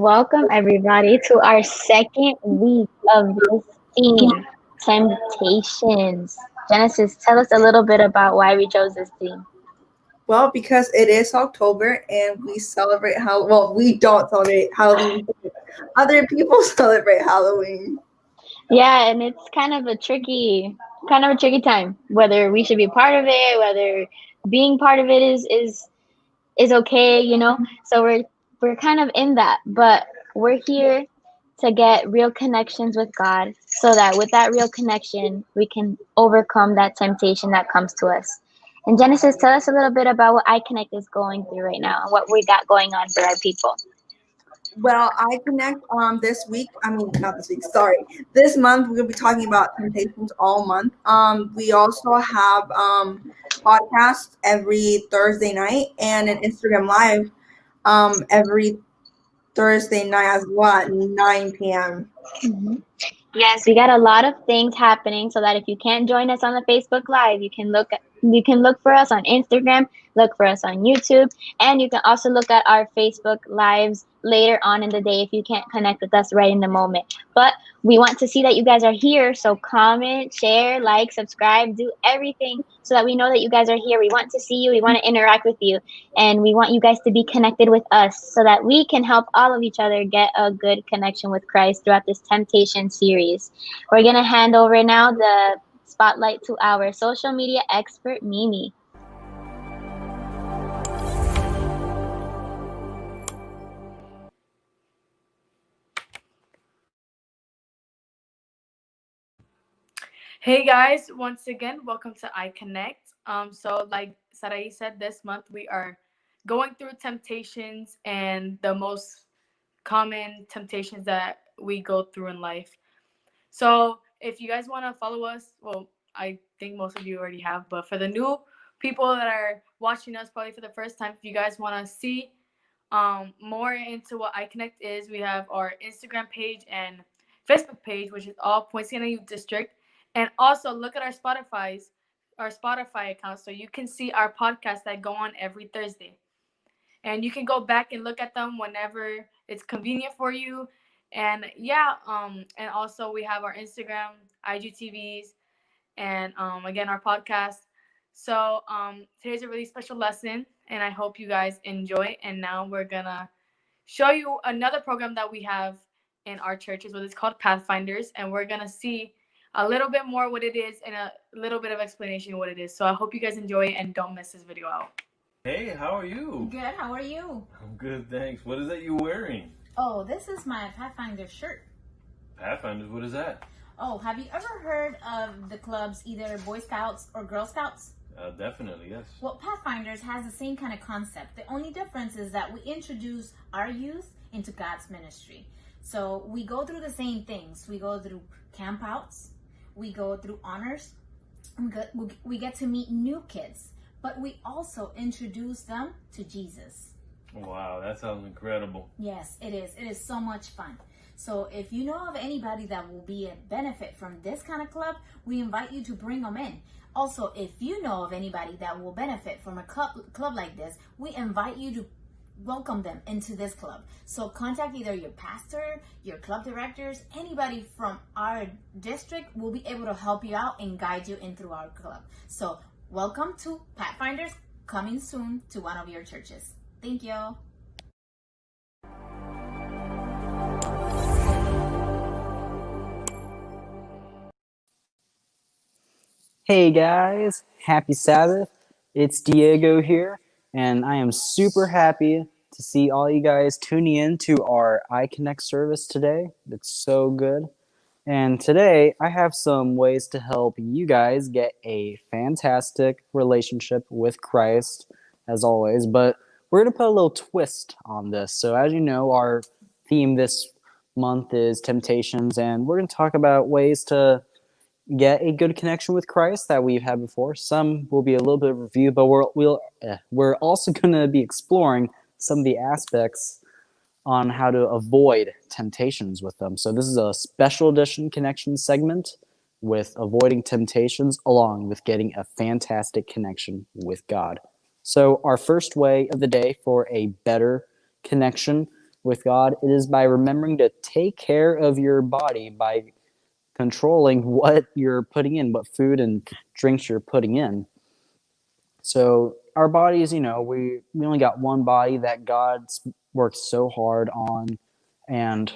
Welcome everybody to our second week of this theme, temptations. Genesis, tell us a little bit about why we chose this theme. Well, because it is October and we celebrate well, we don't celebrate Halloween. Other people celebrate Halloween. Yeah, and it's kind of a tricky time. Whether we should be part of it, whether being part of it is okay. So we're kind of in that, but we're here to get real connections with God so that with that real connection, we can overcome that temptation that comes to us. And Genesis, tell us a little bit about what iConnect is going through right now and what we got going on for our people. Well, I connect this week. I mean, not this week. Sorry, this month we're gonna be talking about temptations all month. We also have podcasts every Thursday night and an Instagram live every Thursday night as well at 9 p.m. Mhm. Yes, we got a lot of things happening so that if you can't join us on the Facebook Live, you can look for us on Instagram, look for us on YouTube, and you can also look at our Facebook Lives later on in the day if you can't connect with us right in the moment. But we want to see that you guys are here, so comment, share, like, subscribe, do everything so that we know that you guys are here. We want to see you, we want to interact with you, and we want you guys to be connected with us so that we can help all of each other get a good connection with Christ throughout this temptation series. We're going to hand over now the spotlight to our social media expert, Mimi. Hey guys, once again, welcome to iConnect. So like Sarai said, this month we are going through temptations and the most common temptations that we go through in life. So if you guys want to follow us, well, I think most of you already have, but for the new people that are watching us probably for the first time, if you guys want to see more into what iConnect is, we have our Instagram page and Facebook page, which is all Point Siena Youth District. And also look at our Spotify account so you can see our podcasts that go on every Thursday. And you can go back and look at them whenever it's convenient for you. And yeah, and also we have our Instagram, IGTVs, and again our podcast. So today's a really special lesson, and I hope you guys enjoy. And now we're gonna show you another program that we have in our churches, what it's called Pathfinders, and we're gonna see a little bit more what it is and a little bit of explanation of what it is. So I hope you guys enjoy it and don't miss this video out. Hey, how are you? Good, how are you? I'm good, thanks. What is that you wearing? Oh, this is my Pathfinder shirt. Pathfinders, what is that? Oh, have you ever heard of the clubs, either Boy Scouts or Girl Scouts? Definitely, yes. Well, Pathfinders has the same kind of concept. The only difference is that we introduce our youth into God's ministry. So we go through the same things. We go through campouts, we go through honors, we get to meet new kids, but we also introduce them to Jesus. Wow, that sounds incredible. Yes, it is. It is so much fun. So if you know of anybody that will be a benefit from this kind of club, we invite you to bring them in. Also, if you know of anybody that will benefit from a club like this, we invite you to welcome them into this club. So contact either your pastor, your club directors, anybody from our district will be able to help you out and guide you in through our club. So welcome to Pathfinders, coming soon to one of your churches. Thank you. Hey guys, happy Sabbath. It's Diego here, and I am super happy to see all you guys tuning in to our iConnect service today. It's so good. And today I have some ways to help you guys get a fantastic relationship with Christ, as always, but we're going to put a little twist on this. So, as you know, our theme this month is temptations, and we're going to talk about ways to get a good connection with Christ that we've had before. Some will be a little bit of review, but we're also going to be exploring some of the aspects on how to avoid temptations with them. So this is a special edition connection segment with avoiding temptations along with getting a fantastic connection with God. So our first way of the day for a better connection with God, it is by remembering to take care of your body by controlling what you're putting in, what food and drinks you're putting in. So our bodies, we only got one body that God's worked so hard on, and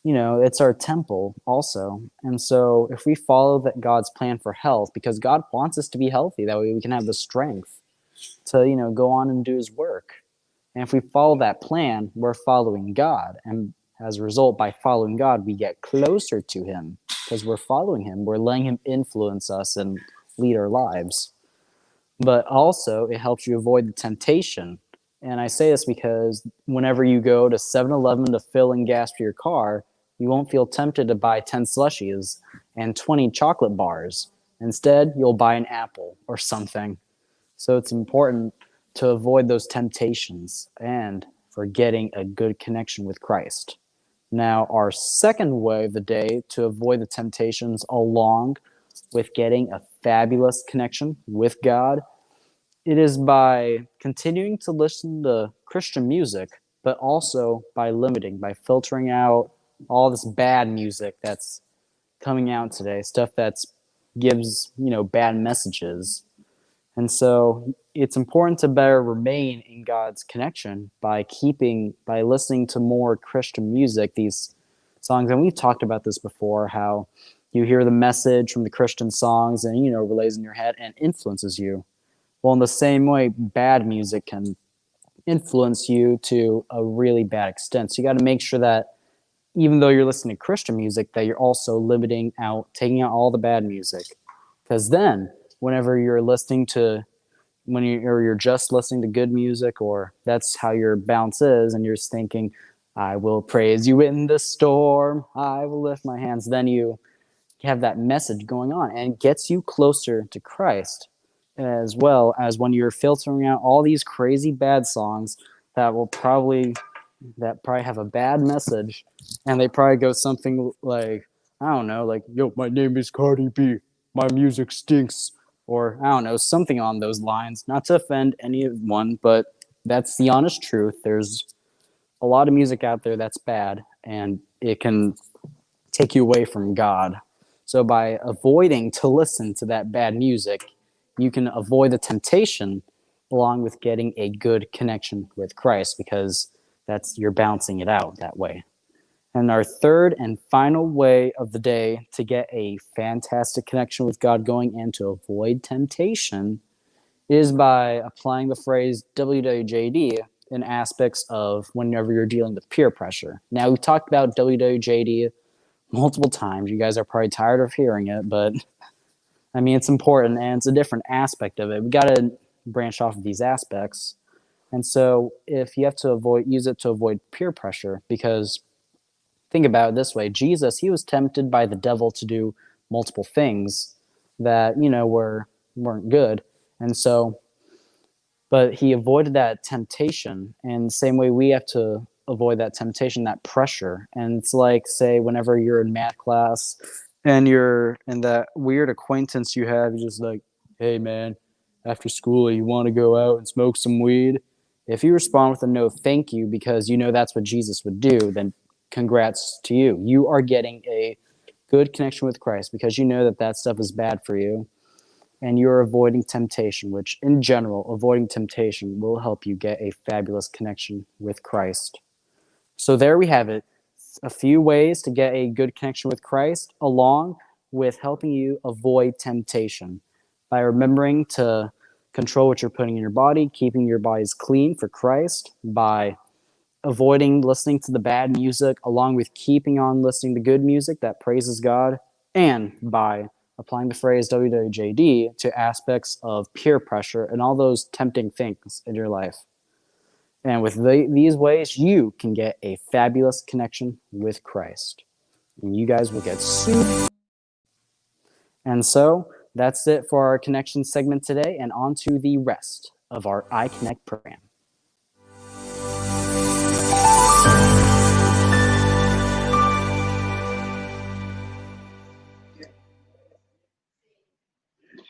it's our temple also. And so if we follow that God's plan for health, because God wants us to be healthy, that way we can have the strength to, go on and do his work. And if we follow that plan, we're following God. And as a result, by following God, we get closer to him because we're following him. We're letting him influence us and lead our lives. But also, it helps you avoid the temptation. And I say this because whenever you go to 7-Eleven to fill in gas for your car, you won't feel tempted to buy 10 slushies and 20 chocolate bars. Instead, you'll buy an apple or something. So it's important to avoid those temptations and for getting a good connection with Christ. Now, our second way of the day to avoid the temptations along with getting a fabulous connection with God, it is by continuing to listen to Christian music, but also by filtering out all this bad music that's coming out today, stuff that's gives, bad messages. And so it's important to better remain in God's connection by listening to more Christian music, these songs. And we've talked about this before, how you hear the message from the Christian songs and, relays in your head and influences you. Well, in the same way, bad music can influence you to a really bad extent. So you got to make sure that even though you're listening to Christian music, that you're also taking out all the bad music. Because then, whenever you're you're just listening to good music, or that's how your bounce is, and you're just thinking, I will praise you in the storm, I will lift my hands, then you have that message going on, and it gets you closer to Christ, as well as when you're filtering out all these crazy bad songs that probably have a bad message, and they probably go something like, I don't know, like, yo, my name is Cardi B, my music stinks, or I don't know, something on those lines. Not to offend anyone, but that's the honest truth. There's a lot of music out there that's bad, and it can take you away from God. So by avoiding to listen to that bad music, you can avoid the temptation along with getting a good connection with Christ, because you're bouncing it out that way. And our third and final way of the day to get a fantastic connection with God going and to avoid temptation is by applying the phrase WWJD in aspects of whenever you're dealing with peer pressure. Now, we've talked about WWJD multiple times. You guys are probably tired of hearing it, but I mean, it's important and it's a different aspect of it. We got to branch off of these aspects. And so if you have to use it to avoid peer pressure, because think about it this way, Jesus, he was tempted by the devil to do multiple things that, weren't good. And so, but he avoided that temptation. And the same way we have to avoid that temptation, that pressure. And it's like, say, whenever you're in math class and you're in that weird acquaintance you have, you're just like, hey man, after school, you want to go out and smoke some weed? If you respond with a no, thank you, because that's what Jesus would do, then congrats to you. You are getting a good connection with Christ because you know that stuff is bad for you, and you're avoiding temptation, which in general, avoiding temptation will help you get a fabulous connection with Christ. So there we have it. A few ways to get a good connection with Christ, along with helping you avoid temptation by remembering to control what you're putting in your body, keeping your bodies clean for Christ, by avoiding listening to the bad music, along with keeping on listening to good music that praises God, and by applying the phrase WWJD to aspects of peer pressure and all those tempting things in your life. And with these ways, you can get a fabulous connection with Christ. And you guys will get super. And so that's it for our connection segment today, and on to the rest of our iConnect program.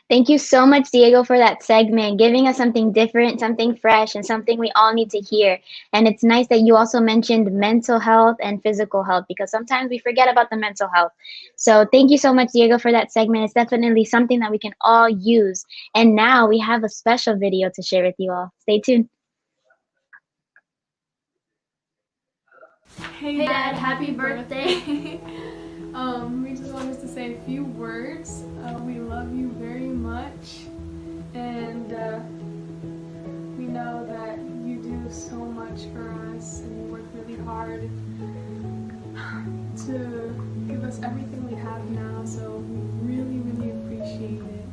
Thank you so much, Diego, for that segment, giving us something different, something fresh, and something we all need to hear. And it's nice that you also mentioned mental health and physical health because sometimes we forget about the mental health. So thank you so much, Diego, for that segment. It's definitely something that we can all use. And now we have a special video to share with you all. Stay tuned. Hey Dad, happy birthday. We just want us to say a few words. We love you very much, and we know that you do so much for us, and you work really hard to give us everything we have now, so we really, really appreciate it.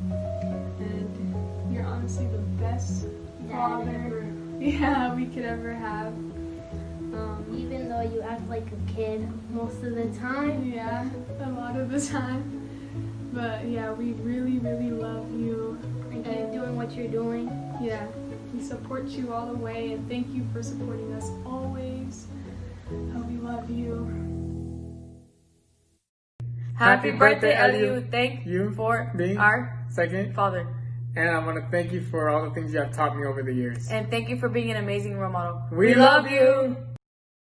And you're honestly the best father we could ever have. Even though you act like a kid most of the time. Yeah, a lot of the time. But yeah, we really, really love you. And keep doing what you're doing. Yeah, we support you all the way, and thank you for supporting us always. We love you. Happy birthday, Eliud. Thank you for being our second father. And I want to thank you for all the things you have taught me over the years. And thank you for being an amazing role model. We love you.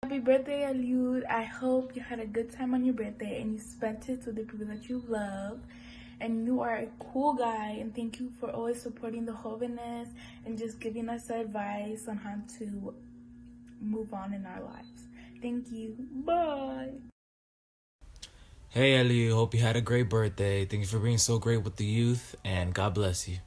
Happy birthday, Eliud. I hope you had a good time on your birthday and you spent it with the people that you love. And you are a cool guy. And thank you for always supporting the Jóvenes and just giving us advice on how to move on in our lives. Thank you. Bye. Hey Eliud, hope you had a great birthday. Thank you for being so great with the youth, and God bless you.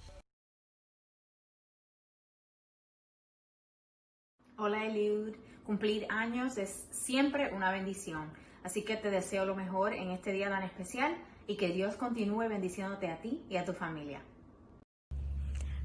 Hola Eliud, cumplir años es siempre una bendición, así que te deseo lo mejor en este día tan especial y que Dios continúe bendiciéndote a ti y a tu familia.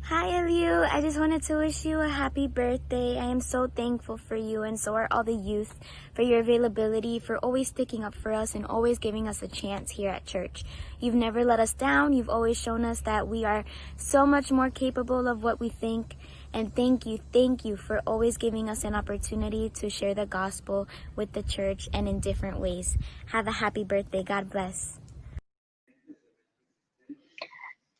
Hi Eliu, I just wanted to wish you a happy birthday. I am so thankful for you and so are all the youth for your availability, for always sticking up for us and always giving us a chance here at church. You've never let us down. You've always shown us that we are so much more capable of what we think. And thank you for always giving us an opportunity to share the gospel with the church and in different ways. Have a happy birthday. God bless.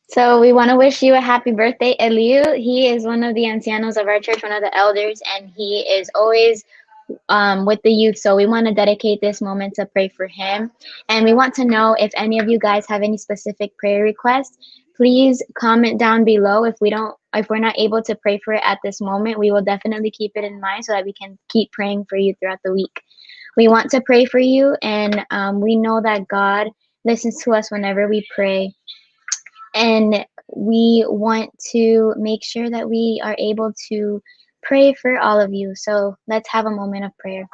So we want to wish you a happy birthday, Eliu. He is one of the ancianos of our church, one of the elders, and he is always with the youth. So we want to dedicate this moment to pray for him. And we want to know if any of you guys have any specific prayer requests. Please comment down below. If we're not able to pray for it at this moment, we will definitely keep it in mind so that we can keep praying for you throughout the week. We want to pray for you, and we know that God listens to us whenever we pray. And we want to make sure that we are able to pray for all of you. So let's have a moment of prayer.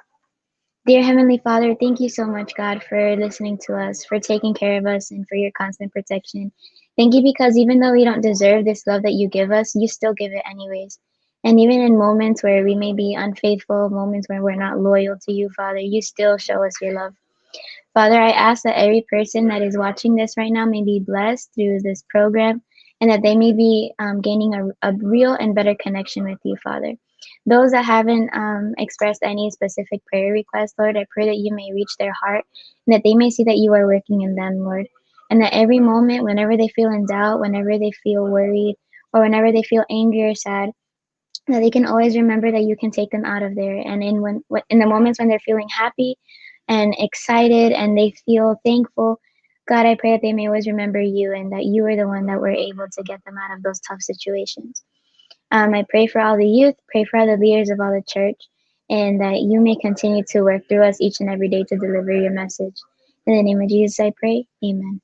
Dear Heavenly Father, thank you so much, God, for listening to us, for taking care of us, and for your constant protection. Thank you because even though we don't deserve this love that you give us, you still give it anyways. And even in moments where we may be unfaithful, moments where we're not loyal to you, Father, you still show us your love. Father, I ask that every person that is watching this right now may be blessed through this program and that they may be gaining a real and better connection with you, Father. Those that haven't expressed any specific prayer requests, Lord, I pray that you may reach their heart and that they may see that you are working in them, Lord. And that every moment, whenever they feel in doubt, whenever they feel worried, or whenever they feel angry or sad, that they can always remember that you can take them out of there. And in the moments when they're feeling happy and excited and they feel thankful, God, I pray that they may always remember you and that you are the one that were able to get them out of those tough situations. I pray for all the youth, pray for all the leaders of all the church, and that you may continue to work through us each and every day to deliver your message. In the name of Jesus, I pray. Amen.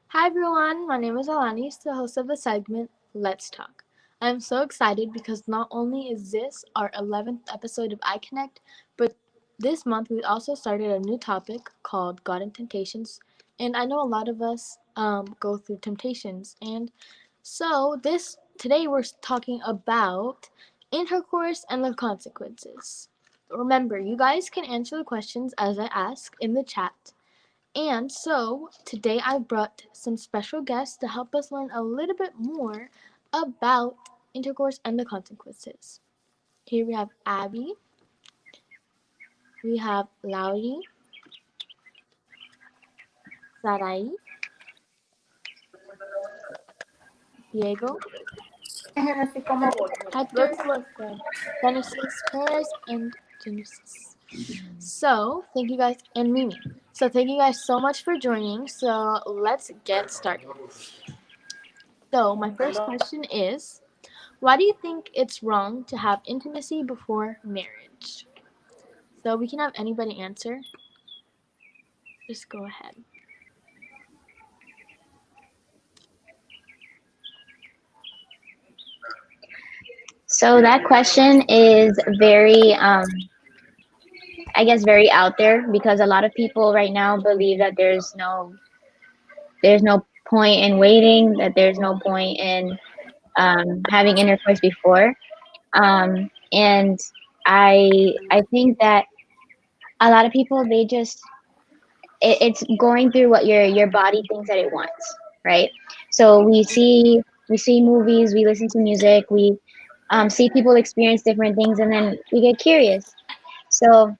Hi everyone, my name is Alanis, the host of the segment Let's Talk. I'm so excited because not only is this our 11th episode of iConnect, but this month we also started a new topic called God and Temptations. And I know a lot of us go through temptations. And so today we're talking about intercourse and the consequences. remember, you guys can answer the questions as I ask in the chat. And so today I brought some special guests to help us learn a little bit more about intercourse and the consequences. Here we have Abby, we have Lauri, Sarai, Diego, Hector, Genesis, Perez, and Genesis. So thank you guys, and Mimi. So thank you guys so much for joining. So let's get started. So my first question is, why do you think it's wrong to have intimacy before marriage? So we can have anybody answer. Just go ahead. So that question is very, I guess, very out there because a lot of people right now believe that there's no point in waiting, that there's no point in having intercourse before, and I think that a lot of people it's going through what your body thinks that it wants, right? So we see movies, we listen to music, we see people experience different things, and then we get curious. So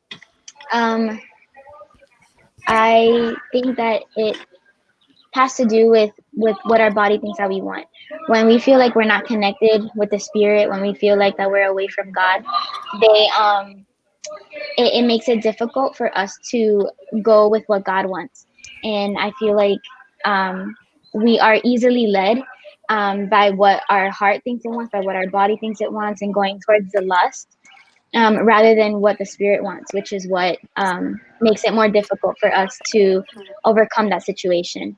I think that it has to do with what our body thinks that we want. When we feel like we're not connected with the spirit, when we feel like that we're away from God, they it makes it difficult for us to go with what God wants. And I feel like we are easily led by what our heart thinks it wants, by what our body thinks it wants, and going towards the lust rather than what the spirit wants, which is what makes it more difficult for us to overcome that situation.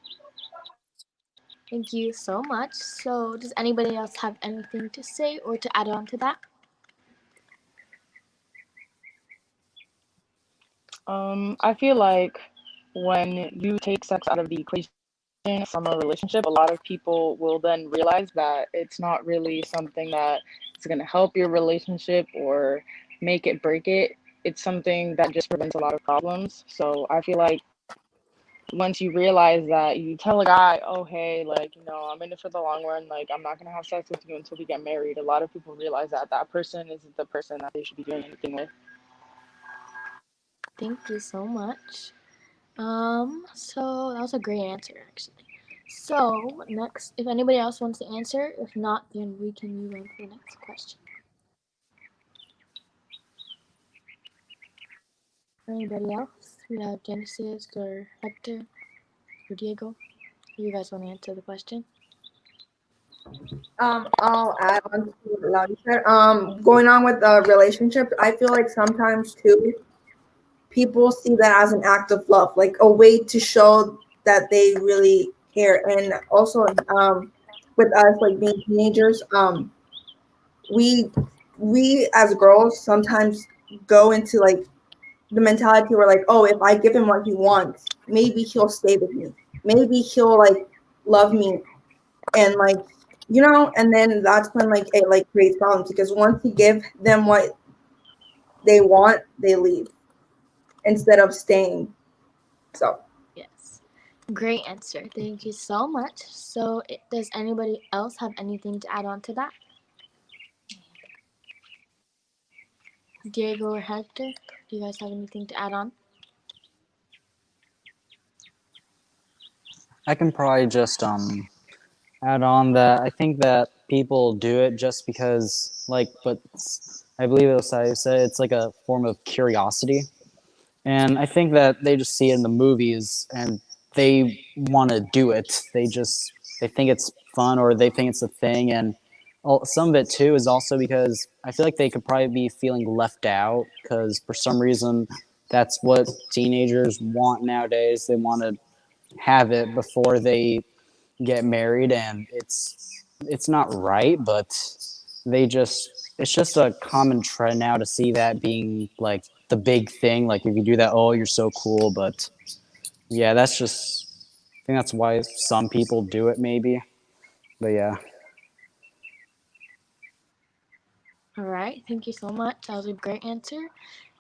Thank you so much. So does anybody else have anything to say or to add on to that? I feel like when you take sex out of the equation from a relationship, a lot of people will then realize that it's not really something that is going to help your relationship or make it break it. It's something that just prevents a lot of problems. So I feel like once you realize that, you tell a guy, oh, hey, like, you know, I'm in it for the long run. Like, I'm not going to have sex with you until we get married. A lot of people realize that that person isn't the person that they should be doing anything with. Thank you so much. So that was a great answer, actually. So next, if anybody else wants to answer, if not, then we can move on to the next question. Anybody else? We have Genesis or Hector or Diego. You guys want to answer the question? I'll add on to what Lauri said. Going on with the relationship, I feel like sometimes too, people see that as an act of love, like a way to show that they really care. And also, with us like being teenagers, we as girls sometimes go into like the mentality where like, oh, if I give him what he wants, maybe he'll stay with me, maybe he'll like love me, and like, you know, and then that's when like it like creates problems because once you give them what they want, they leave instead of staying. So yes, great answer. Thank you so much. So does anybody else have anything to add on to that? Diego or Hector, do you guys have anything to add on? I can probably just add on that I think that people do it just because, like, but I believe it was I said it's like a form of curiosity, and I think that they just see it in the movies and they want to do it. They think it's fun or they think it's a thing, and some of it too is also because I feel like they could probably be feeling left out because for some reason that's what teenagers want nowadays. They want to have it before they get married, and it's not right, but it's just a common trend now to see that being like the big thing. Like if you do that, oh, you're so cool. But yeah, I think that's why some people do it maybe. But yeah. All right, thank you so much. That was a great answer.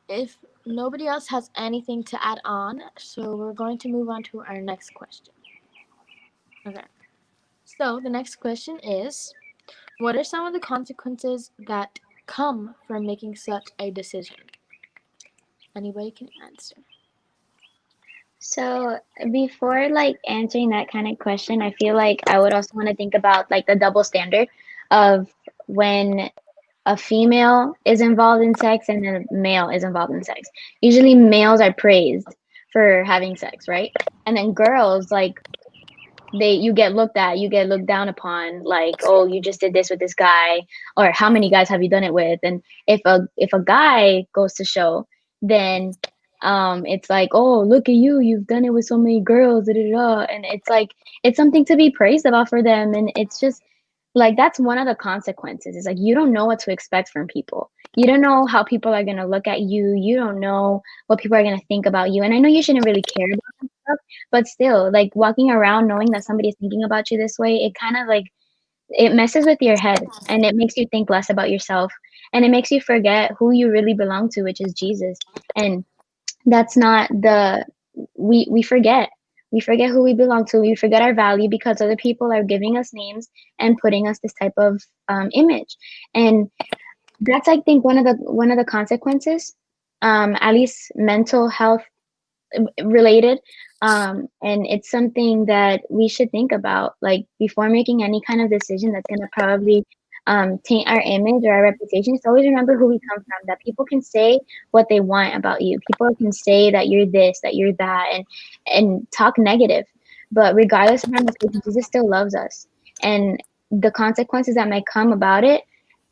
if nobody else has anything to add on, so we're going to move on to our next question. Okay. So the next question is, what are some of the consequences that come from making such a decision? Anybody can answer. So before like answering that kind of question, I feel like I would also want to think about like the double standard of when a female is involved in sex and then a male is involved in sex. Usually males are praised for having sex, right? And then girls, like, you get looked at, you get looked down upon, like, oh, you just did this with this guy, or how many guys have you done it with? And if a guy goes to show, then it's like, oh, look at you, you've done it with so many girls, da, da, da. And it's like it's something to be praised about for them. And it's just like that's one of the consequences. It's like you don't know what to expect from people. You don't know how people are gonna look at you. You don't know what people are gonna think about you. And I know you shouldn't really care about that stuff, but still, like walking around knowing that somebody's thinking about you this way, it kind of like it messes with your head and it makes you think less about yourself and it makes you forget who you really belong to, which is Jesus. And that's not the we forget. We forget who we belong to. We forget our value because other people are giving us names and putting us this type of image. And that's, I think, one of the consequences, at least mental health related. And it's something that we should think about, like before making any kind of decision that's going to probably taint our image or our reputation. Just always remember who we come from, that people can say what they want about you. People can say that you're this, that you're that, and talk negative. But regardless of our mistakes, Jesus still loves us. And the consequences that might come about it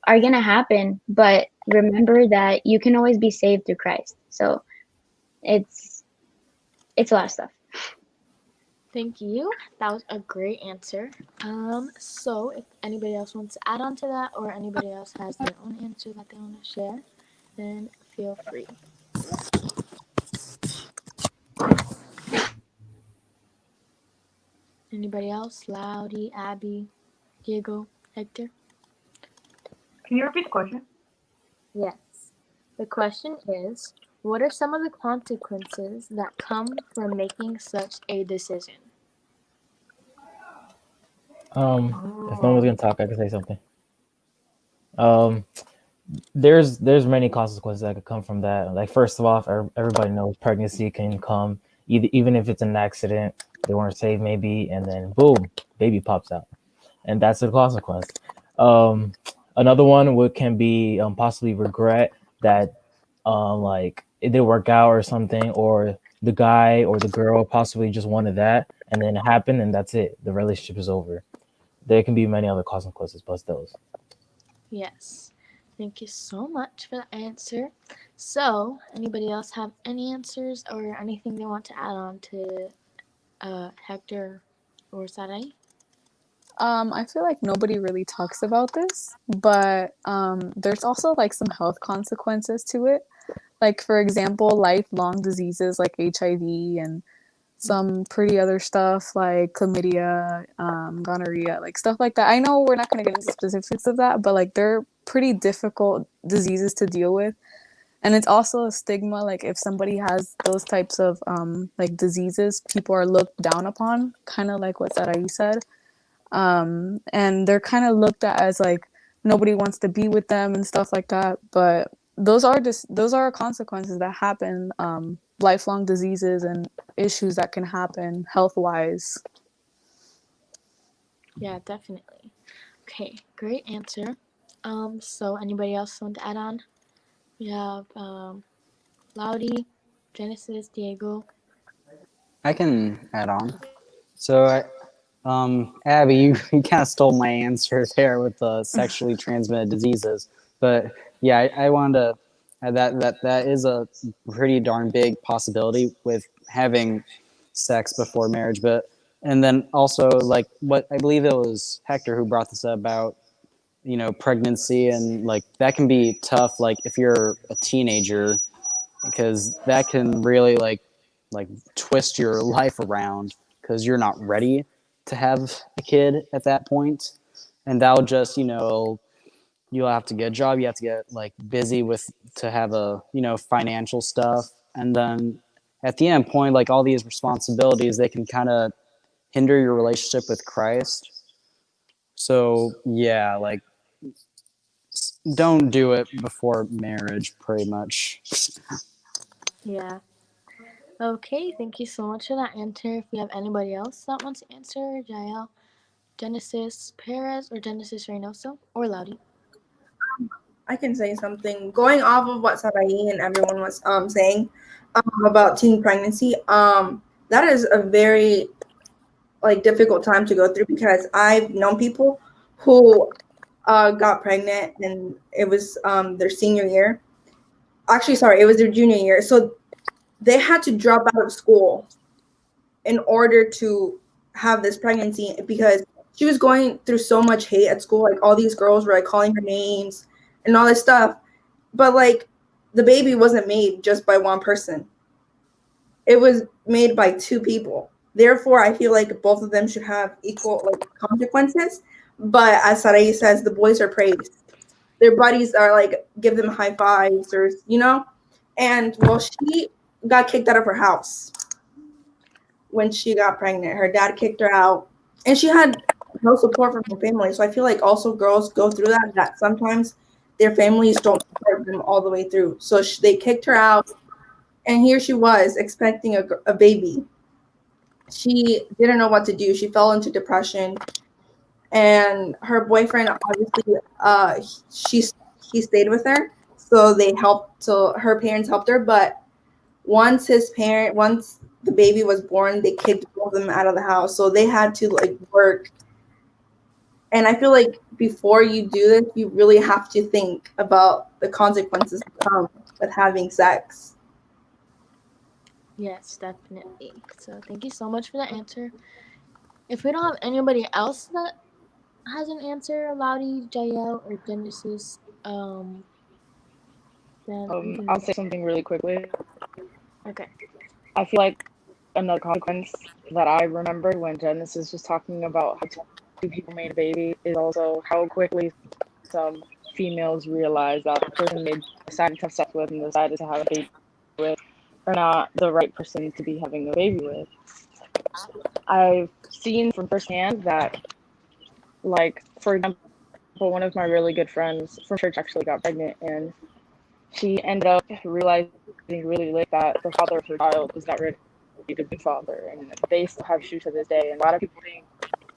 are going to happen. But remember that you can always be saved through Christ. So it's a lot of stuff. Thank you. That was a great answer. So if anybody else wants to add on to that, or anybody else has their own answer that they want to share, then feel free. Anybody else? Loudy, Abby, Diego, Hector? Can you repeat the question? Yes. The question is, what are some of the consequences that come from making such a decision? If no one's gonna talk, I can say something. There's many consequences that could come from that. Like, first of all, everybody knows pregnancy can come even if it's an accident, they weren't saved maybe, and then boom, baby pops out, and that's a consequence. Another one can be possibly regret that like it didn't work out or something, or the guy or the girl possibly just wanted that, and then it happened, and that's it. The relationship is over. There can be many other consequences, but those. Yes. Thank you so much for the answer. So, anybody else have any answers or anything they want to add on to Hector or Sarai? I feel like nobody really talks about this, but there's also like some health consequences to it. Like, for example, lifelong diseases like HIV and some pretty other stuff like chlamydia, gonorrhea, like stuff like that. I know we're not going to get into specifics of that, but like they're pretty difficult diseases to deal with. And it's also a stigma, like if somebody has those types of like diseases, people are looked down upon, kind of like what Sarai said. And they're kind of looked at as like nobody wants to be with them and stuff like that. But those are consequences that happen, lifelong diseases and issues that can happen health-wise. Yeah, definitely. Okay, great answer. So anybody else want to add on? We have Loudy, Genesis, Diego. I can add on. So, Abby, you kind of stole my answer there with the sexually transmitted diseases. But yeah, I wanted to that is a pretty darn big possibility with having sex before marriage. But and then also like what I believe it was Hector who brought this up about, you know, pregnancy, and like that can be tough, like if you're a teenager, because that can really like twist your life around because you're not ready to have a kid at that point, and that'll just, you know, you'll have to get a job, you have to get like busy with to have a, you know, financial stuff. And then at the end point, like all these responsibilities, they can kind of hinder your relationship with Christ. So yeah, like don't do it before marriage, pretty much. Yeah. Okay, thank you so much for that answer. If we have anybody else that wants to answer, Jael, Genesis Perez, or Genesis Reynoso, or Laudi. I can say something. Going off of what Sarai and everyone was saying about teen pregnancy, that is a very like difficult time to go through, because I've known people who got pregnant and it was their senior year. Actually, sorry, it was their junior year. So they had to drop out of school in order to have this pregnancy, because she was going through so much hate at school. Like all these girls were like calling her names and all this stuff. But like the baby wasn't made just by one person. It was made by two people. Therefore, I feel like both of them should have equal like consequences. But as Sarai says, the boys are praised. Their buddies are like, give them high fives, or, you know? And well, she got kicked out of her house when she got pregnant. Her dad kicked her out, and she had no support from her family. So I feel like also girls go through that sometimes their families don't support them all the way through. So they kicked her out, and here she was expecting a baby. She didn't know what to do. She fell into depression, and her boyfriend obviously he stayed with her, so they helped. So her parents helped her, but once the baby was born, they kicked both of them out of the house. So they had to like work. And I feel like before you do this, you really have to think about the consequences that come with having sex. Yes, definitely. So thank you so much for the answer. If we don't have anybody else that has an answer, Laudi, Jael, or Genesis, then I'll say something really quickly. Okay. I feel like another consequence that I remembered when Genesis was talking about how two people made a baby is also how quickly some females realize that the person they decided to have sex with and decided to have a baby with are not the right person to be having a baby with. I've seen from firsthand that, like, for example, one of my really good friends from church actually got pregnant, and she ended up realizing really late that the father of her child was not ready to be father, and they still have issues to this day. And a lot of people think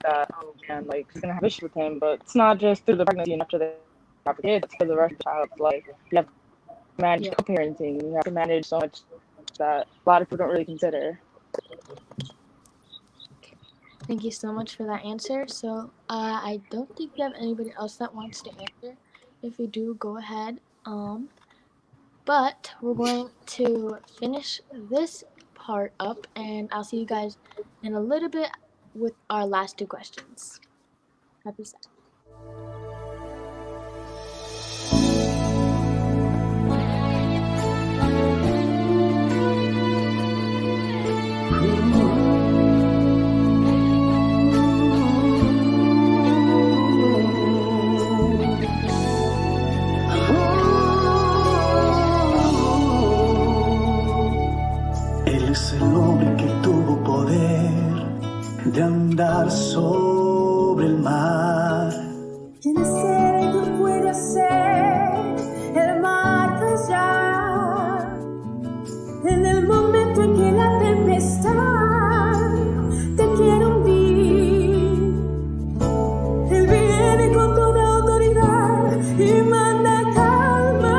that, oh man, like, she's gonna have issues with him, but it's not just through the pregnancy and after they have a kid, it's for the rest of the child's life. You have to manage co-parenting, you have to manage so much that a lot of people don't really consider. Thank you so much for that answer. So I don't think we have anybody else that wants to answer. If we do, go ahead. But we're going to finish this part up, and I'll see you guys in a little bit with our last two questions. Happy Sabbath. Él es el hombre que tuvo poder de andar sobre el mar. ¿Quién es el que puede hacer el mar callar? En el momento en que la tempestad te quiere hundir, Él viene con toda autoridad y manda calma.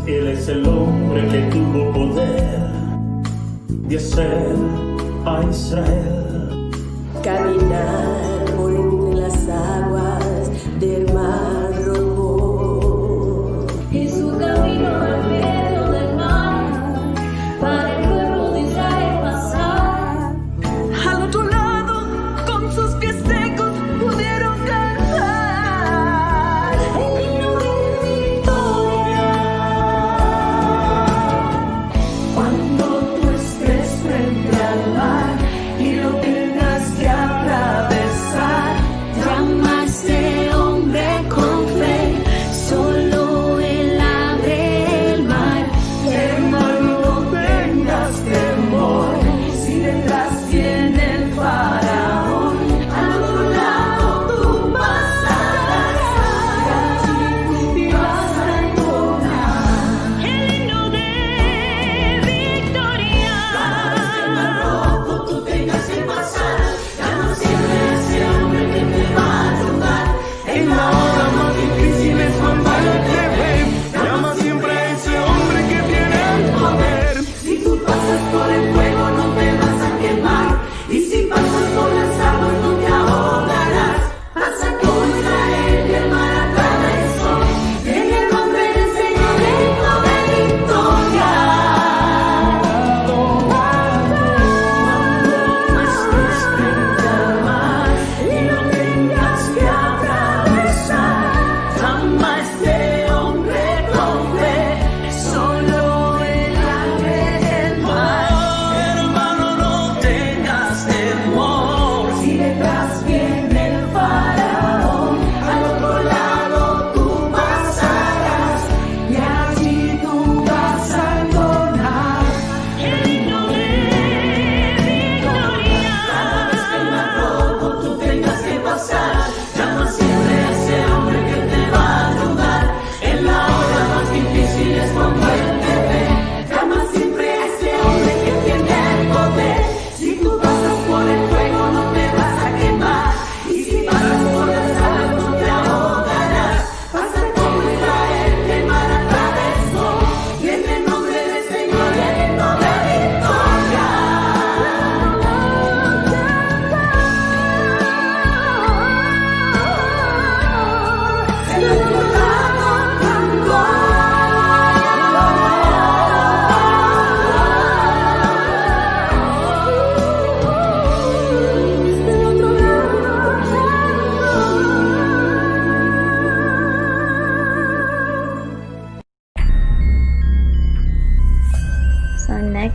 Él es el hombre que tuvo poder de hacer a Israel caminar por entre las aguas del mar rojo. Y su camino al medio del mar para el pueblo de Israel pasar. Al otro lado, con sus pies secos, pudieron cantar el himno de victoria. Cuando tú estés frente al mar y lo tengas que atravesar, llama al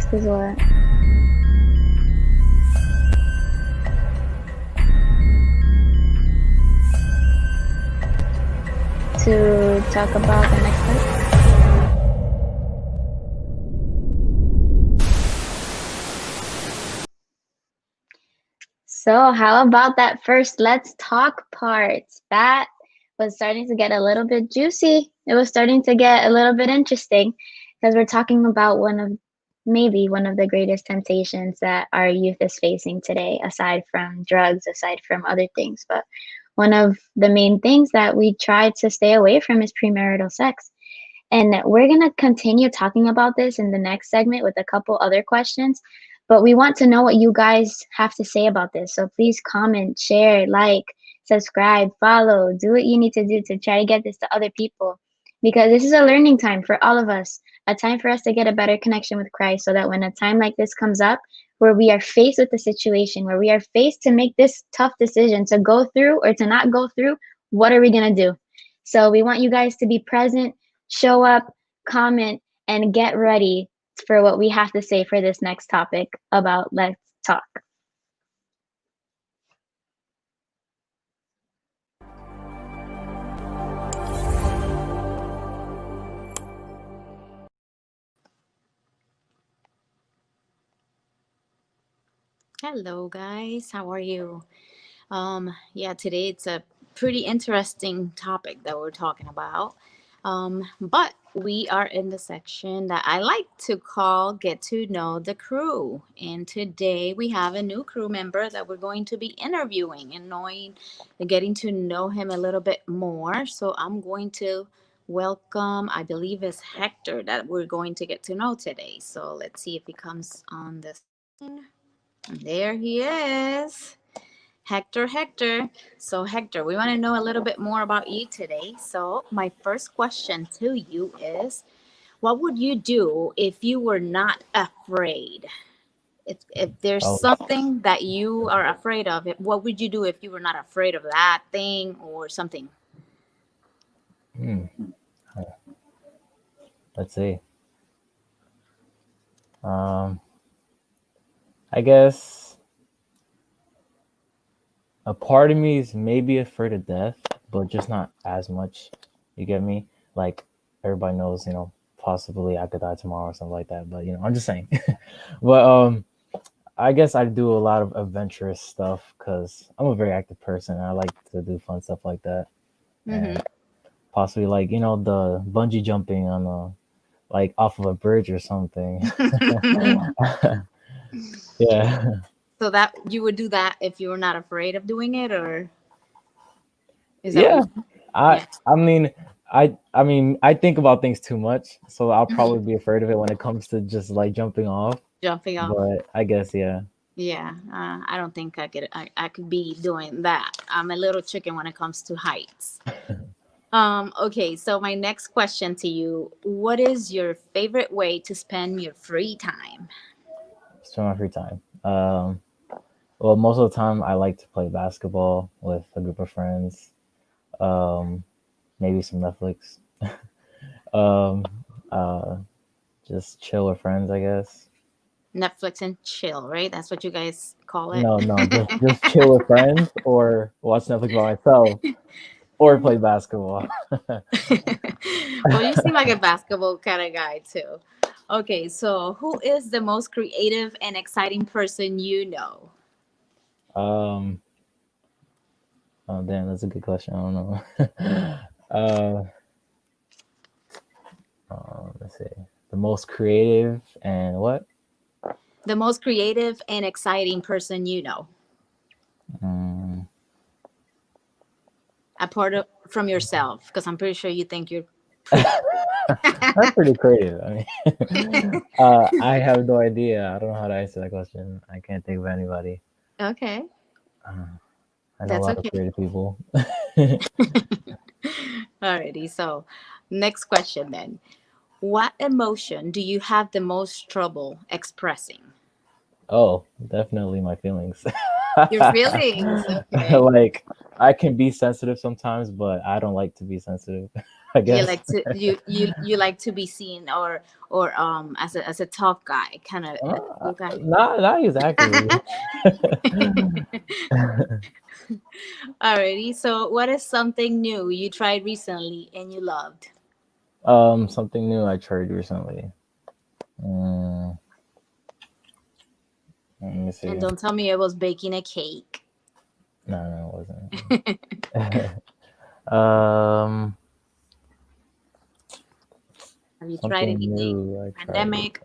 ask is what? To talk about the next step? So how about that first let's talk part? That was starting to get a little bit juicy. It was starting to get a little bit interesting because we're talking about maybe one of the greatest temptations that our youth is facing today, aside from drugs, aside from other things. But one of the main things that we try to stay away from is premarital sex. And we're going to continue talking about this in the next segment with a couple other questions. But we want to know what you guys have to say about this. So please comment, share, like, subscribe, follow, do what you need to do to try to get this to other people. Because this is a learning time for all of us, a time for us to get a better connection with Christ so that when a time like this comes up, where we are faced with a situation, where we are faced to make this tough decision to go through or to not go through, what are we going to do? So we want you guys to be present, show up, comment, and get ready for what we have to say for this next topic about Let's Talk. Hello guys, how are you? Yeah, today it's a pretty interesting topic that we're talking about. But we are in the section that I like to call Get to Know the Crew. And today we have a new crew member that we're going to be interviewing and getting to know him a little bit more. So I'm going to welcome, I believe it's Hector that we're going to get to know today. So let's see if he comes on the screen. There he is. Hector. So Hector, we want to know a little bit more about you today. So my first question to you is, what would you do if you were not afraid? If there's something that you are afraid of, what would you do if you were not afraid of that thing or something? Let's see. I guess a part of me is maybe afraid of death, but just not as much. You get me? Like everybody knows, possibly I could die tomorrow or something like that. But I'm just saying. But I guess I do a lot of adventurous stuff because I'm a very active person. I like to do fun stuff like that. And possibly like, the bungee jumping on off of a bridge or something. Yeah. So that you would do that if you were not afraid of doing it, or is that? Yeah. I mean, I think about things too much, so I'll probably be afraid of it when it comes to just like jumping off. But I guess Yeah, I don't think I could be doing that. I'm a little chicken when it comes to heights. Okay, so my next question to you: what is your favorite way to spend your free time? Spend my free time. Well, most of the time I like to play basketball with a group of friends. Maybe some Netflix. Just chill with friends, I guess. Netflix and chill, right? That's what you guys call it. No, just chill with friends or watch Netflix by myself or play basketball. Well, you seem like a basketball kind of guy too. Okay, so who is the most creative and exciting person you know? Oh damn, that's a good question. I don't know. Let's see. The most creative and what? The most creative and exciting person you know. Apart from yourself, because I'm pretty sure you think you're That's pretty creative. I mean, I have no idea. I don't know how to answer that question. I can't think of anybody. Okay. I know a lot of creative people. Alrighty. So, next question then. What emotion do you have the most trouble expressing? Oh, definitely my feelings. Your feelings. Okay. I can be sensitive sometimes, but I don't like to be sensitive. I You guess. like to you like to be seen or as a tough guy, kind of a cool guy. Not exactly. Alrighty. So, what is something new you tried recently and you loved? Something new I tried recently. Mm, let me see. And don't tell me it was baking a cake. No, it wasn't. um, Have you tried something anything? new I tried. Pandemic.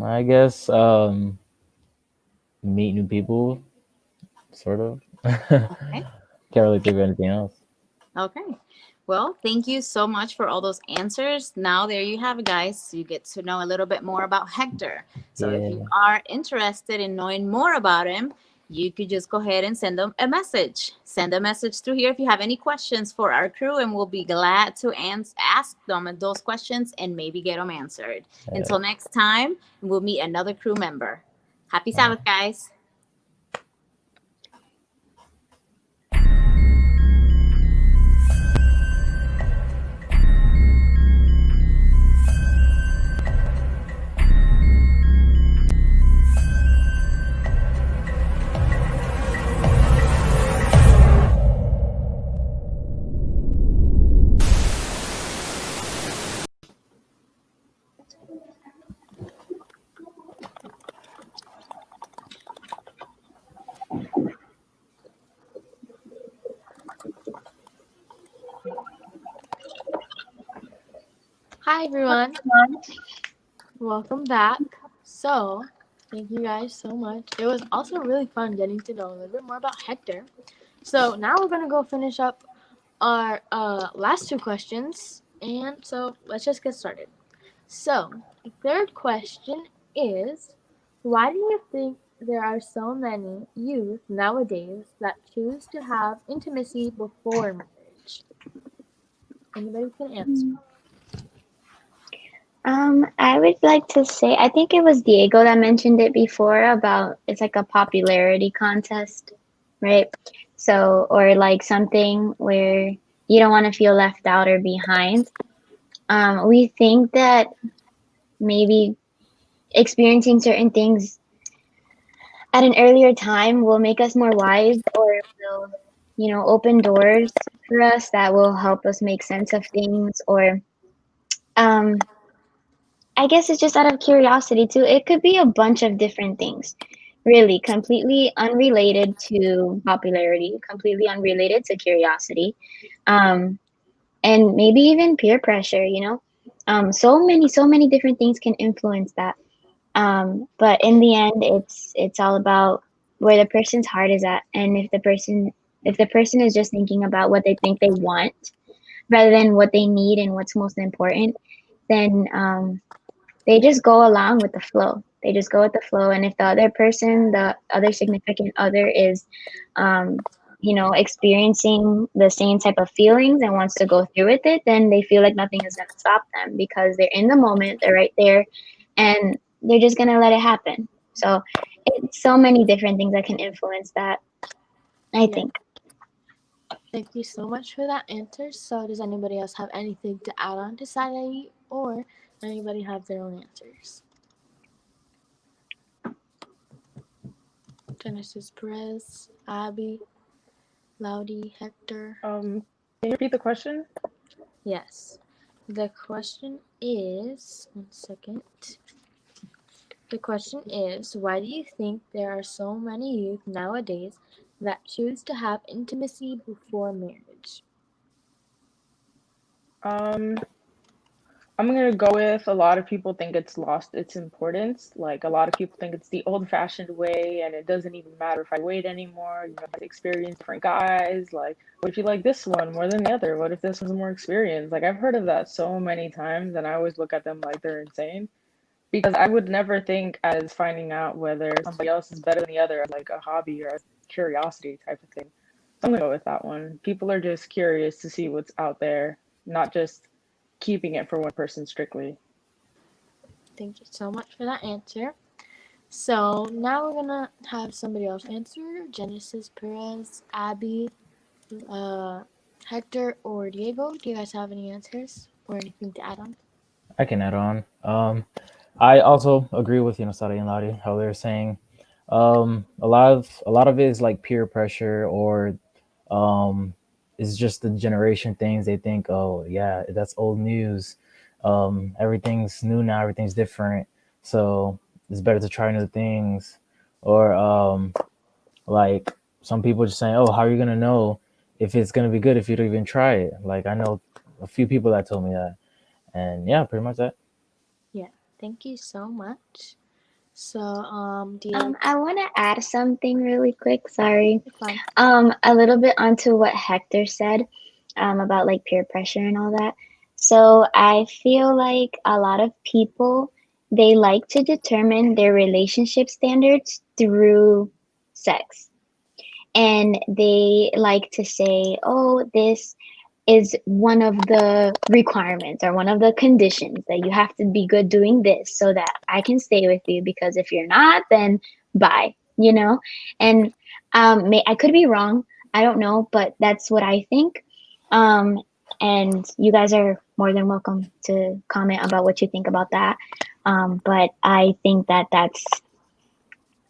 I guess meet new people, sort of. Okay. Can't really think of anything else. Okay. Well, thank you so much for all those answers. Now, there you have it, guys. You get to know a little bit more about Hector. So, if you are interested in knowing more about him, you could just go ahead and send them a message. Send a message through here if you have any questions for our crew, and we'll be glad to ask them those questions and maybe get them answered. Until next time, we'll meet another crew member. Happy Sabbath, guys. Hi everyone. Welcome back. So, thank you guys so much. It was also really fun getting to know a little bit more about Hector. So, now we're going to go finish up our last two questions. And so, let's just get started. So, the third question is, why do you think there are so many youth nowadays that choose to have intimacy before marriage? Anybody can answer. I would like to say, I think it was Diego that mentioned it before about it's like a popularity contest, right? So, or like something where you don't want to feel left out or behind. We think that maybe experiencing certain things at an earlier time will make us more wise or will, open doors for us that will help us make sense of things or, I guess it's just out of curiosity too. It could be a bunch of different things, really, completely unrelated to popularity, completely unrelated to curiosity, and maybe even peer pressure. So many different things can influence that. But in the end, it's all about where the person's heart is at, and if the person is just thinking about what they think they want rather than what they need and what's most important, then they just go along with the flow. They just go with the flow. And if the other person, the other significant other is, experiencing the same type of feelings and wants to go through with it, then they feel like nothing is going to stop them because they're in the moment, they're right there, and they're just going to let it happen. So it's so many different things that can influence that, I think. Thank you so much for that answer. So, does anybody else have anything to add on to Saturday, or anybody have their own answers? Genesis, Perez, Abby, Laudy, Hector. Can you repeat the question? Yes. The question is, one second. The question is, why do you think there are so many youth nowadays that choose to have intimacy before marriage? I'm gonna go with a lot of people think it's lost its importance. Like a lot of people think it's the old-fashioned way, and it doesn't even matter if I wait anymore. I experience different guys. Like, what if you like this one more than the other? What if this one's more experienced? Like, I've heard of that so many times, and I always look at them like they're insane. Because I would never think as finding out whether somebody else is better than the other as like a hobby or a curiosity type of thing. So I'm gonna go with that one. People are just curious to see what's out there, not just keeping it for one person strictly. Thank you so much for that answer. So now we're gonna have somebody else answer. Genesis, Perez, Abby, Hector, or Diego. Do you guys have any answers or anything to add on? I can add on. I also agree with Sari and Lottie how they're saying a lot of it is like peer pressure or um, it's just the generation things. They think, oh yeah, that's old news. Everything's new now. Everything's different. So it's better to try new things. Or like some people just saying, oh, how are you gonna know if it's gonna be good if you don't even try it? Like I know a few people that told me that, and yeah, pretty much that. Yeah, thank you so much. So, Diego, I want to add something really quick. Sorry. it's fine. A little bit onto what Hector said, about like peer pressure and all that. So I feel like a lot of people, they like to determine their relationship standards through sex. And they like to say, oh, this is one of the requirements or one of the conditions that you have to be good doing this so that I can stay with you, because if you're not, then bye, you know? And I could be wrong. I don't know, but that's what I think. And you guys are more than welcome to comment about what you think about that. But I think that that's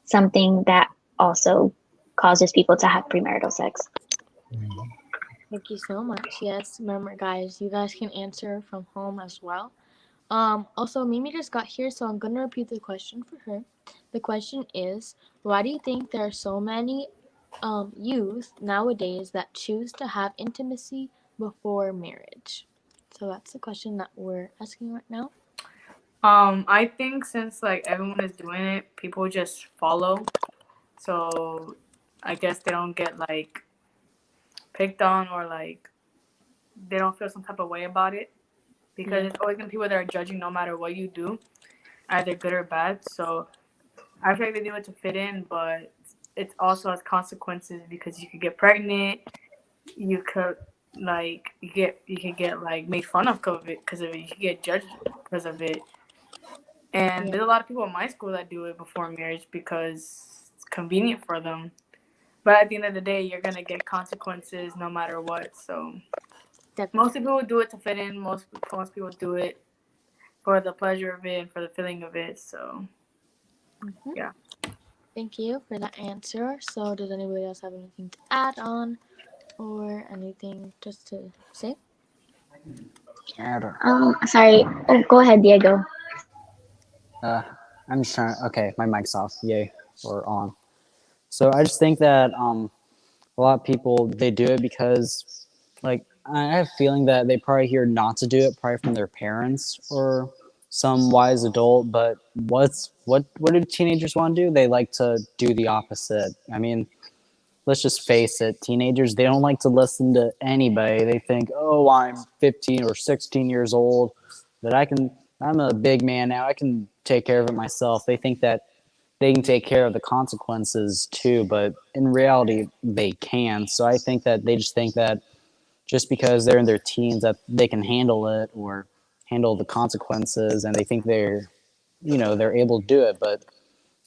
something that also causes people to have premarital sex. Thank you so much. Yes, remember, guys, you guys can answer from home as well. Also, Mimi just got here, so I'm gonna repeat the question for her. The question is, why do you think there are so many youth nowadays that choose to have intimacy before marriage? So that's the question that we're asking right now. I think since like everyone is doing it, people just follow. So I guess they don't get like picked on or like they don't feel some type of way about it, because Yeah. it's always gonna be people that are judging no matter what you do, either good or bad. So I feel like they do it to fit in, but it also has consequences because you could get pregnant, you could you can get like made fun of because of it, you could get judged because of it. And Yeah. there's a lot of people in my school that do it before marriage because it's convenient for them. But at the end of the day, you're gonna get consequences no matter what. So most people do it to fit in. Most people do it for the pleasure of it and for the feeling of it. So Mhm. yeah. Thank you for that answer. So, does anybody else have anything to add on or anything just to say? Sorry. Oh, go ahead, Diego. I'm just trying. Okay, my mic's off. Yay, or on. So I just think that a lot of people, they do it because, like, I have a feeling that they probably hear not to do it, probably from their parents or some wise adult. But what do teenagers want to do? They like to do the opposite. I mean, let's just face it, teenagers, they don't like to listen to anybody. They think, oh, I'm 15 or 16 years old, that I'm a big man now, I can take care of it myself. They think that they can take care of the consequences too, but in reality, they can. So I think that they just think that just because they're in their teens that they can handle it or handle the consequences, and they think they're able to do it, but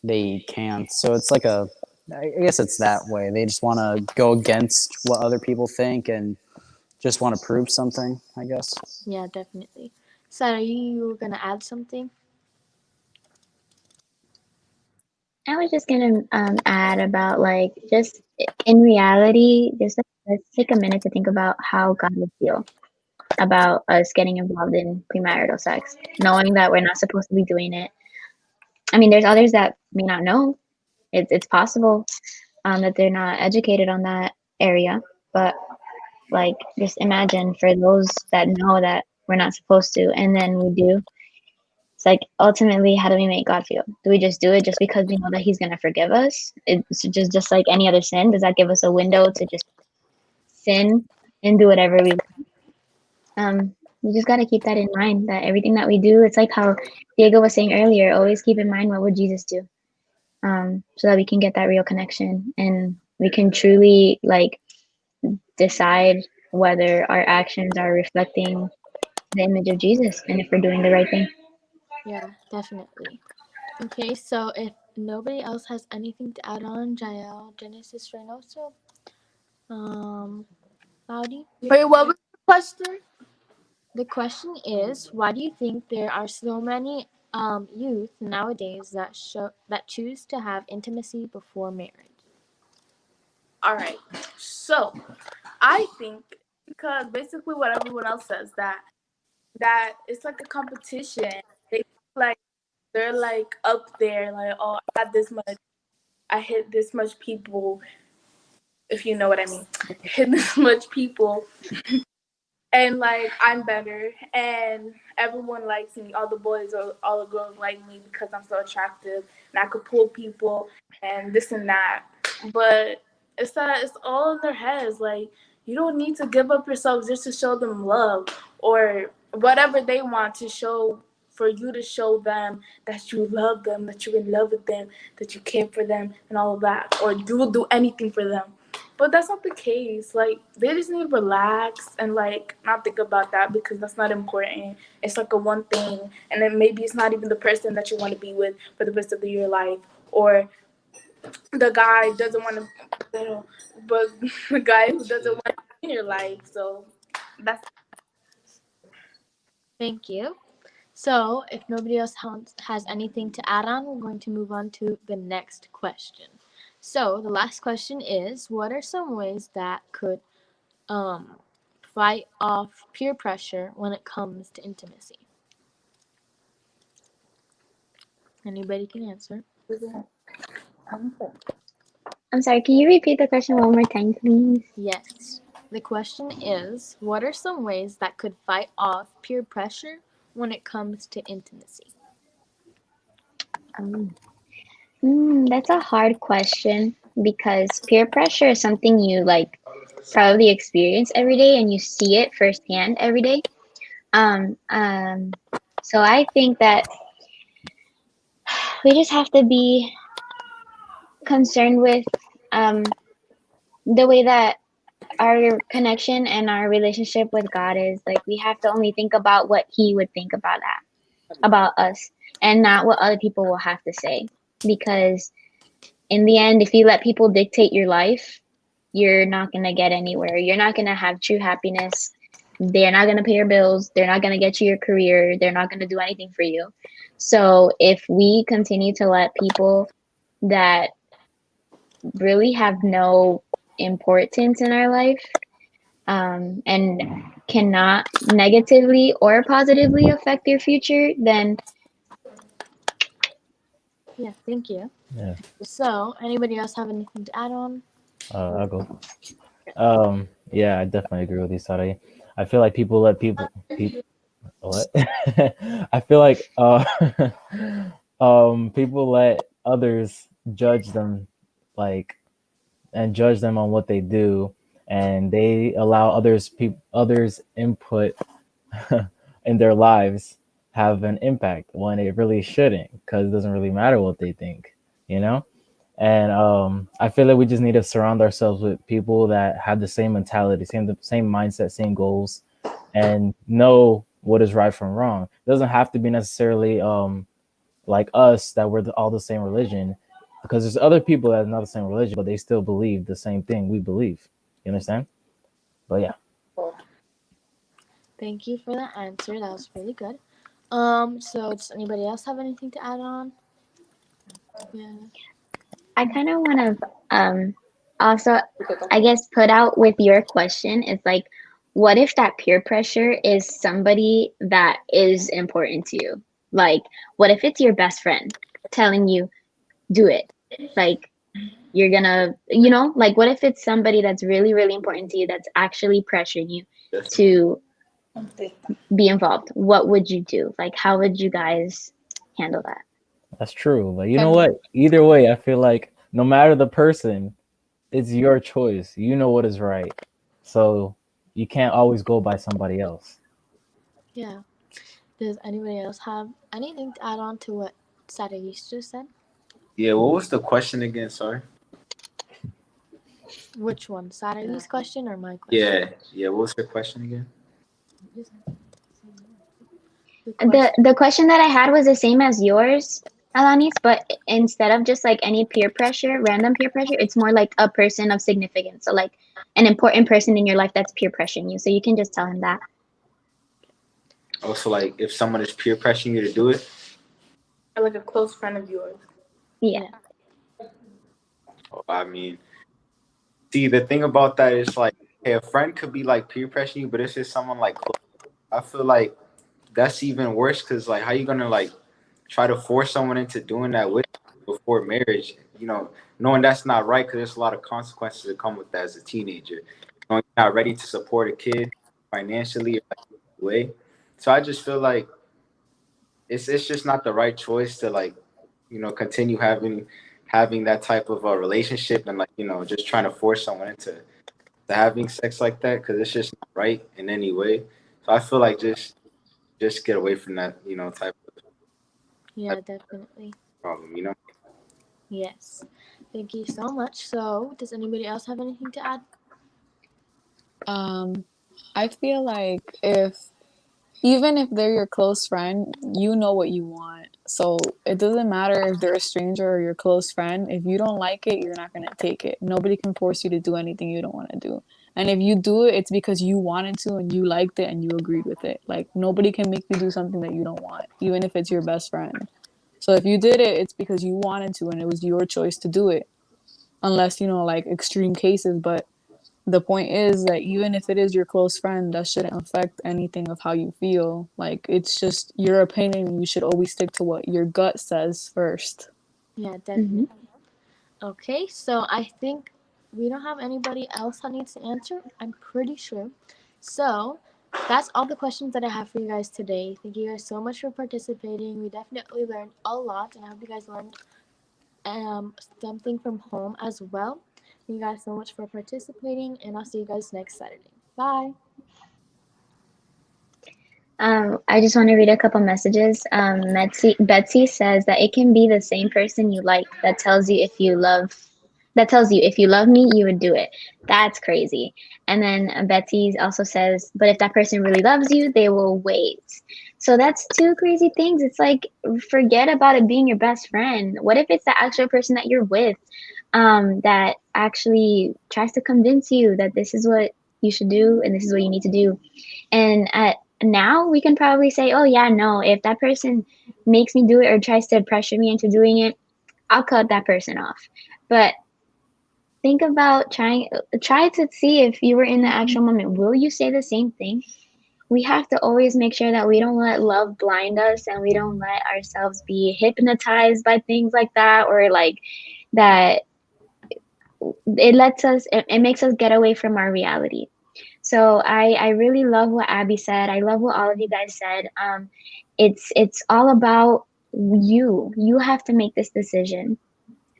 they can't. So it's like I guess it's that way. They just want to go against what other people think and just want to prove something, I guess. Yeah, definitely. Sarah, you gonna add something? I was just gonna add about like just in reality, just like, let's take a minute to think about how God would feel about us getting involved in premarital sex, knowing that we're not supposed to be doing it. I mean, there's others that may not know. It's possible that they're not educated on that area, but like just imagine for those that know that we're not supposed to, and then we do. It's like ultimately, how do we make God feel? Do we just do it just because we know that He's gonna forgive us? It's just like any other sin. Does that give us a window to just sin and do whatever we want? We just gotta keep that in mind. That everything that we do, it's like how Diego was saying earlier. Always keep in mind what would Jesus do, so that we can get that real connection and we can truly like decide whether our actions are reflecting the image of Jesus and if we're doing the right thing. Yeah, definitely. Okay, so if nobody else has anything to add on, Jael, Genesis, Reynoso, Cloudy. Wait, what was the question? The question is, why do you think there are so many youth nowadays that choose to have intimacy before marriage? All right. So, I think because basically what everyone else says that it's like a competition. They feel like they're like up there, like, oh, I got this much, I hit this much people, if you know what I mean. Hit this much people. And like I'm better, and everyone likes me. All the boys or all the girls like me because I'm so attractive, and I could pull people and this and that. But it's that it's all in their heads. Like you don't need to give up yourself just to show them love or whatever they want to show. For you to show them that you love them, that you're in love with them, that you care for them, and all of that, or you will do anything for them. But that's not the case. Like they just need to relax and like not think about that because that's not important. It's like a one thing, and then maybe it's not even the person that you want to be with for the rest of your life, or the guy doesn't want to, but the guy who doesn't want to be in your life. So that's. Thank you. So, if nobody else has anything to add on, we're going to move on to the next question. So, the last question is, what are some ways that could fight off peer pressure when it comes to intimacy? Anybody can answer. I'm sorry, can you repeat the question one more time, please? Yes. The question is, what are some ways that could fight off peer pressure when it comes to intimacy? That's a hard question because peer pressure is something you like probably experience every day and you see it firsthand every day. So I think that we just have to be concerned with the way that our connection and our relationship with God is. Like we have to only think about what He would think about us, and not what other people will have to say. Because in the end, if you let people dictate your life, you're not gonna get anywhere. You're not gonna have true happiness. They're not gonna pay your bills. They're not gonna get you your career. They're not gonna do anything for you. So if we continue to let people that really have no importance in our life and cannot negatively or positively affect your future, then yeah, thank you. Yeah. So, anybody else have anything to add on? I'll go. Yeah, I definitely agree with you, Sarai. I feel like people let people what? I feel like people let others judge them, like, and judge them on what they do, and they allow others input in their lives have an impact when it really shouldn't, because it doesn't really matter what they think, you know. And I feel like we just need to surround ourselves with people that have the same mentality, same mindset, same goals, and know what is right from wrong. It doesn't have to be necessarily like us, that we're all the same religion, because there's other people that are not the same religion, but they still believe the same thing we believe. You understand? But yeah. Thank you for that answer. That was really good. So does anybody else have anything to add on? Yeah. I kind of want to also, I guess, put out with your question. It's like, what if that peer pressure is somebody that is important to you? Like, what if it's your best friend telling you, do it? Like, you're gonna, like, what if it's somebody that's really, really important to you that's actually pressuring you to be involved? What would you do? Like, how would you guys handle that? That's true. But you know what? Either way, I feel like no matter the person, it's your choice. You know what is right. So you can't always go by somebody else. Yeah. Does anybody else have anything to add on to what Sarai just said? Yeah, what was the question again? Sorry. Which one? Sarai's question or my question? Yeah. What was her question again? The question that I had was the same as yours. Alanis, but instead of just like any peer pressure, random peer pressure, it's more like a person of significance. So like an important person in your life that's peer pressuring you. So you can just tell him that. Also, like if someone is peer pressuring you to do it. Or like a close friend of yours. Yeah. Oh, I mean, see, the thing about that is like, hey, a friend could be like peer pressuring you, but it's just someone like close. I feel like that's even worse because like, how you gonna like try to force someone into doing that with you before marriage? You know, knowing that's not right because there's a lot of consequences that come with that as a teenager. You know, you're not ready to support a kid financially or like, way. So I just feel like it's just not the right choice to like, you know, continue having that type of a relationship and like, you know, just trying to force someone into to having sex like that because it's just not right in any way. So I feel like just get away from that, you know, type Yeah, definitely. of problem, you know. Yes. Thank you so much. So, does anybody else have anything to add? I feel like even if they're your close friend, you know what you want. So it doesn't matter if they're a stranger or your close friend. If you don't like it, you're not going to take it. Nobody can force you to do anything you don't want to do. And if you do it, it's because you wanted to and you liked it and you agreed with it. Like nobody can make you do something that you don't want, even if it's your best friend. So if you did it, it's because you wanted to and it was your choice to do it. Unless, you know, like extreme cases, but the point is that even if it is your close friend, that shouldn't affect anything of how you feel. Like it's just your opinion, and you should always stick to what your gut says first. Yeah, definitely. Okay, so I think we don't have anybody else that needs to answer. I'm pretty sure. So that's all the questions that I have for you guys today. Thank you guys so much for participating. We definitely learned a lot, and I hope you guys learned something from home as well. Thank you guys so much for participating, and I'll see you guys next Saturday. Bye. I just want to read a couple messages. Betsy says that it can be the same person you like that tells you if you love me, you would do it. That's crazy. And then Betsy also says, but if that person really loves you, they will wait. So that's two crazy things. It's like, forget about it being your best friend. What if it's the actual person that you're with that actually tries to convince you that this is what you should do and this is what you need to do? And now we can probably say, oh yeah, no, if that person makes me do it or tries to pressure me into doing it, I'll cut that person off. But think about try to see if you were in the actual moment. Will you say the same thing? We have to always make sure that we don't let love blind us and we don't let ourselves be hypnotized by things like that, or like that it makes us get away from our reality. So I really love what Abby said. I love what all of you guys said. It's all about you. You have to make this decision.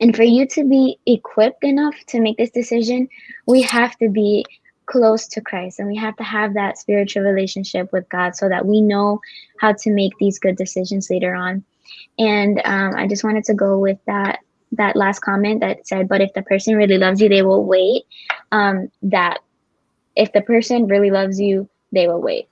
And for you to be equipped enough to make this decision, we have to be close to Christ and we have to have that spiritual relationship with God so that we know how to make these good decisions later on. And I just wanted to go with that last comment that said, but if the person really loves you, they will wait. That if the person really loves you, they will wait.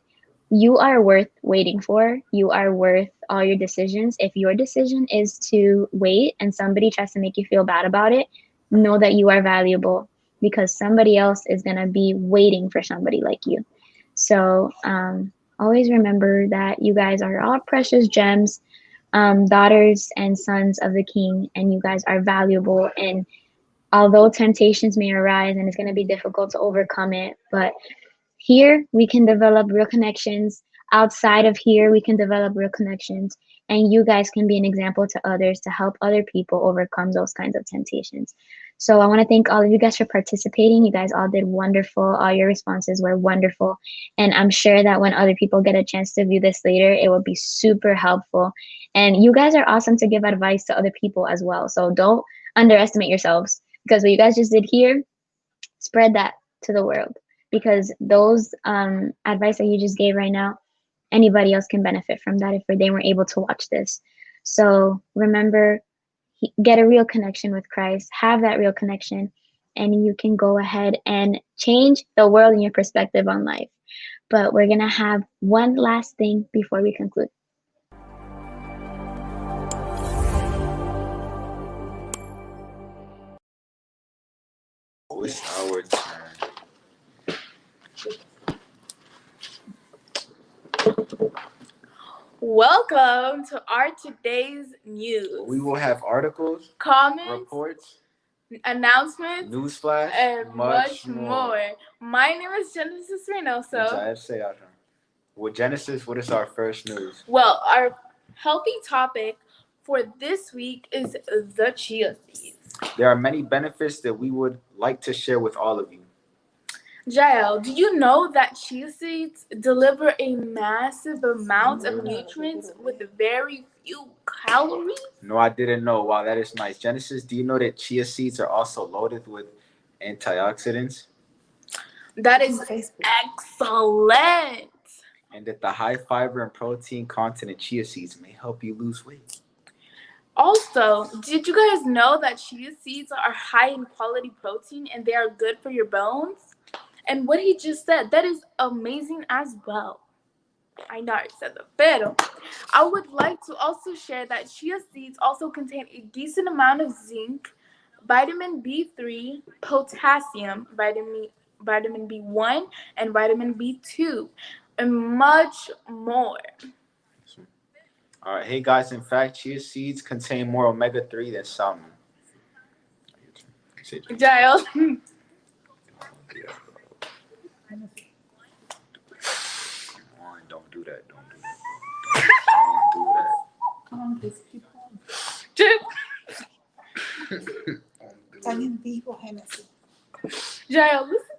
You are worth waiting for. You are worth all your decisions. If your decision is to wait and somebody tries to make you feel bad about it, know that you are valuable because somebody else is going to be waiting for somebody like you. So always remember that you guys are all precious gems, daughters and sons of the King, and you guys are valuable. And although temptations may arise and it's going to be difficult to overcome it, but here we can develop real connections. Outside of here, we can develop real connections. And you guys can be an example to others to help other people overcome those kinds of temptations. So I want to thank all of you guys for participating. You guys all did wonderful. All your responses were wonderful. And I'm sure that when other people get a chance to view this later, it will be super helpful. And you guys are awesome to give advice to other people as well. So don't underestimate yourselves, because what you guys just did here, spread that to the world. Because those advice that you just gave right now, anybody else can benefit from that if they weren't able to watch this. So remember, get a real connection with Christ, have that real connection, and you can go ahead and change the world and your perspective on life. But we're going to have one last thing before we conclude. It's our turn. Welcome to our today's news. We will have articles, comments, reports, announcements, newsflash, and much more. My name is Genesis Reynoso. Well, Genesis, what is our first news? Well, our healthy topic for this week is the chia seeds. There are many benefits that we would like to share with all of you. Jael, do you know that chia seeds deliver a massive amount of nutrients with very few calories? No, I didn't know. Wow, that is nice. Genesis, do you know that chia seeds are also loaded with antioxidants? That is excellent. And that the high fiber and protein content in chia seeds may help you lose weight. Also, did you guys know that chia seeds are high in quality protein and they are good for your bones? And what he just said, that is amazing as well. I know I said that, but I would like to also share that chia seeds also contain a decent amount of zinc, vitamin B3, potassium, vitamin B1, and vitamin B2, and much more. All right, hey guys, in fact, chia seeds contain more omega-3 than salmon. Giles. Don't do that. Come on, these people. Están en vivo, Genesis. Giles, listen.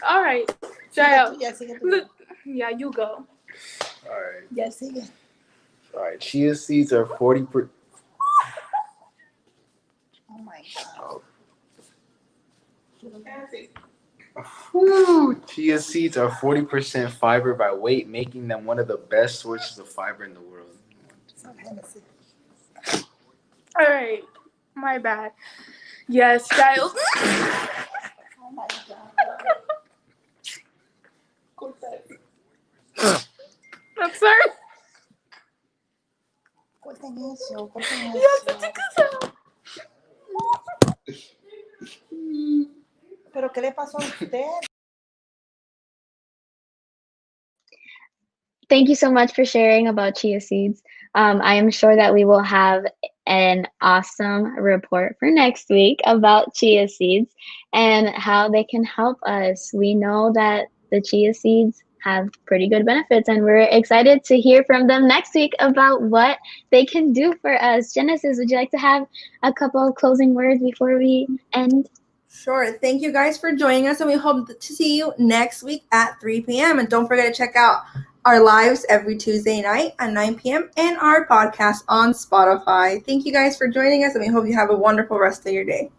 All right, Giles. Yeah, you go. All right. Yes, sigue. All right, chia seeds are 40%. Oh my God. Whew. Chia seeds are 40% fiber by weight, making them one of the best sources of fiber in the world. All right, my bad. Yes, Giles. Oh my God. I'm sorry. Corten eso, corten Yes, eso. ¿Pero qué le pasó a usted? Thank you so much for sharing about chia seeds. I am sure that we will have an awesome report for next week about chia seeds and how they can help us. We know that the chia seeds have pretty good benefits, and we're excited to hear from them next week about what they can do for us. Genesis, would you like to have a couple of closing words before we end? Sure. Thank you guys for joining us, and we hope to see you next week at 3 p.m. And don't forget to check out our lives every Tuesday night at 9 p.m. and our podcast on Spotify. Thank you guys for joining us, and we hope you have a wonderful rest of your day.